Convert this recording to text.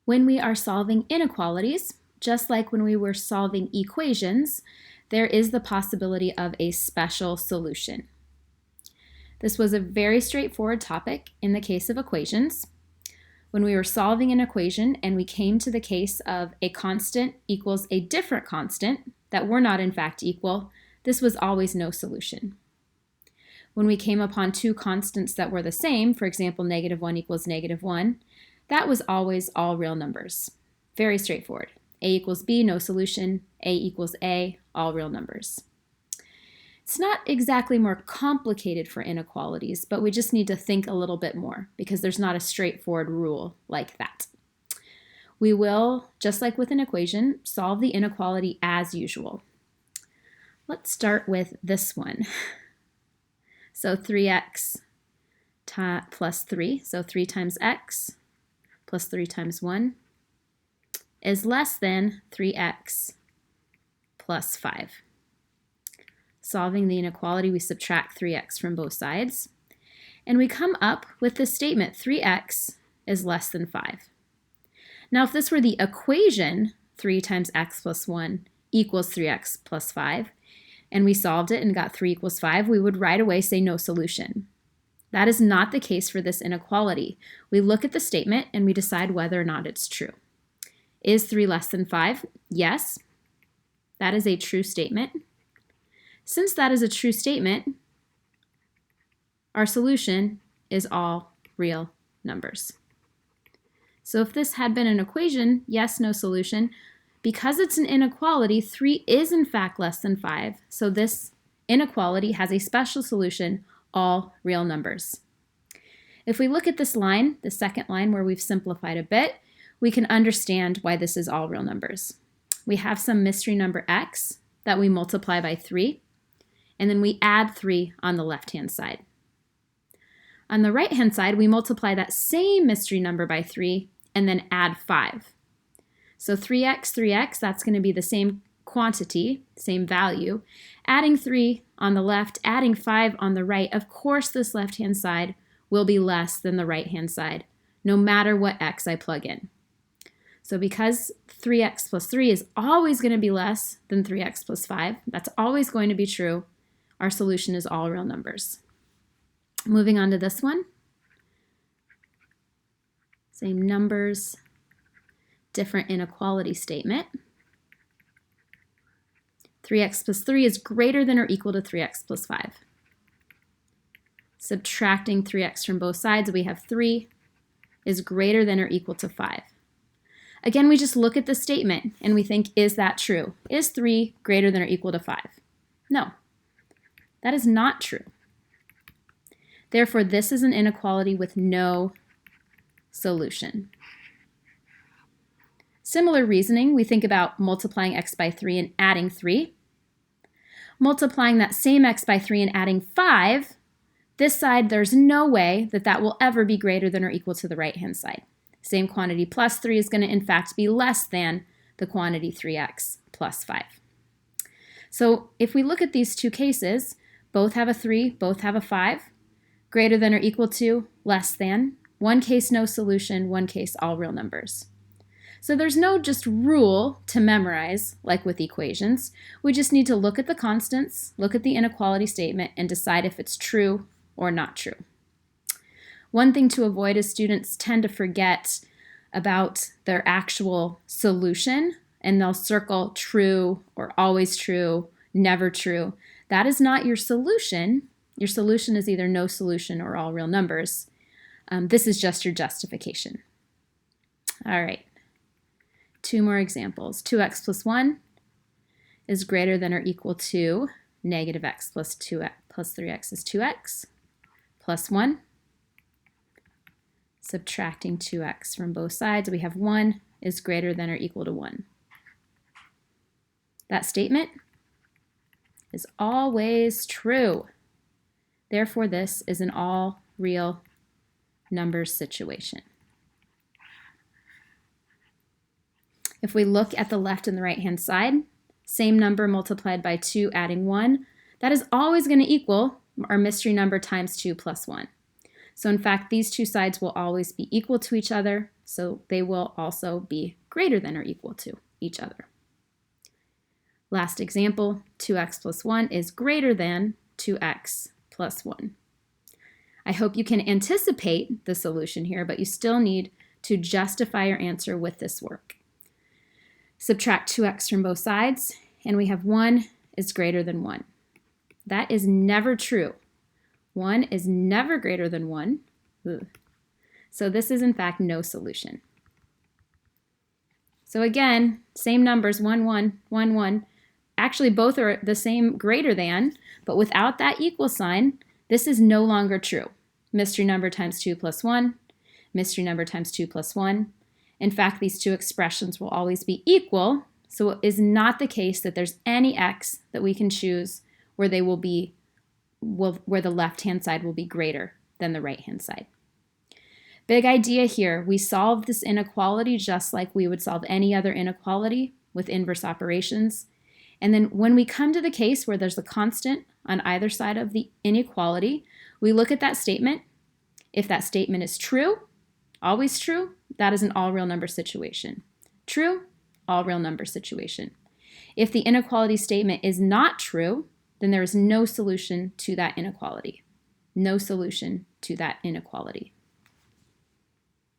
When we are solving inequalities, just like when we were solving equations, there is the possibility of a special solution. This was a very straightforward topic in the case of equations. When we were solving an equation and we came to the case of a constant equals a different constant that were not in fact equal, this was always no solution. When we came upon two constants that were the same, for example, -1 equals -1, that was always all real numbers. Very straightforward. A equals B, no solution. A equals A, all real numbers. It's not exactly more complicated for inequalities, but we just need to think a little bit more because there's not a straightforward rule like that. We will, just like with an equation, solve the inequality as usual. Let's start with this one. So 3x plus 3, so 3 times x plus 3 times 1 is less than 3x plus 5. Solving the inequality, we subtract 3x from both sides, and we come up with this statement, 3x is less than 5. Now, if this were the equation, 3 times x plus 1 equals 3x plus 5, and we solved it and got 3 equals 5, we would right away say no solution. That is not the case for this inequality. We look at the statement and we decide whether or not it's true. Is 3 less than 5? Yes, that is a true statement. Since that is a true statement, our solution is all real numbers. So if this had been an equation, yes, no solution. Because it's an inequality, 3 is in fact less than 5. So this inequality has a special solution, all real numbers. If we look at this line, the second line where we've simplified a bit, we can understand why this is all real numbers. We have some mystery number x that we multiply by 3, and then we add 3 on the left-hand side. On the right-hand side, we multiply that same mystery number by 3 and then add 5. So 3x, that's going to be the same quantity, same value. Adding 3 on the left, adding 5 on the right, of course this left-hand side will be less than the right-hand side, no matter what x I plug in. So because 3x plus 3 is always going to be less than 3x plus 5, that's always going to be true, our solution is all real numbers. Moving on to this one. Same numbers, different inequality statement. 3x plus 3 is greater than or equal to 3x plus 5. Subtracting 3x from both sides, we have 3 is greater than or equal to 5. Again, we just look at the statement and we think, is that true? Is 3 greater than or equal to 5? No, that is not true. Therefore, this is an inequality with no solution. Similar reasoning, we think about multiplying x by 3 and adding 3. Multiplying that same x by 3 and adding 5, this side, there's no way that that will ever be greater than or equal to the right-hand side. Same quantity plus 3 is going to, in fact, be less than the quantity 3x plus 5. So if we look at these two cases, both have a 3, both have a 5, greater than or equal to, less than. One case, no solution. One case, all real numbers. So there's no just rule to memorize, like with equations. We just need to look at the constants, look at the inequality statement, and decide if it's true or not true. One thing to avoid is students tend to forget about their actual solution, and they'll circle true or always true, never true. That is not your solution. Your solution is either no solution or all real numbers. This is just your justification. All right. 2 more examples. 2x plus 1 is greater than or equal to negative x plus 2x plus 3x is 2x plus 1. Subtracting 2x from both sides, we have 1 is greater than or equal to 1. That statement is always true. Therefore, this is an all real numbers situation. If we look at the left and the right-hand side, same number multiplied by 2, adding 1, that is always going to equal our mystery number times 2 plus 1. So in fact, these two sides will always be equal to each other, so they will also be greater than or equal to each other. Last example, 2x plus 1 is greater than 2x plus 1. I hope you can anticipate the solution here, but you still need to justify your answer with this work. Subtract 2x from both sides, and we have 1 is greater than 1. That is never true. 1 is never greater than 1. Ugh. So this is in fact no solution. So again, same numbers, 1, 1, 1, 1. Actually, both are the same greater than, but without that equal sign, this is no longer true. Mystery number times 2 plus 1, mystery number times 2 plus 1. In fact, these two expressions will always be equal, so it is not the case that there's any x that we can choose where they will be, where the left-hand side will be greater than the right-hand side. Big idea here, we solve this inequality just like we would solve any other inequality with inverse operations. And then when we come to the case where there's a constant on either side of the inequality, we look at that statement. If that statement is true, always true, that is an all real number situation. True, all real number situation. If the inequality statement is not true, then there is no solution to that inequality. No solution to that inequality.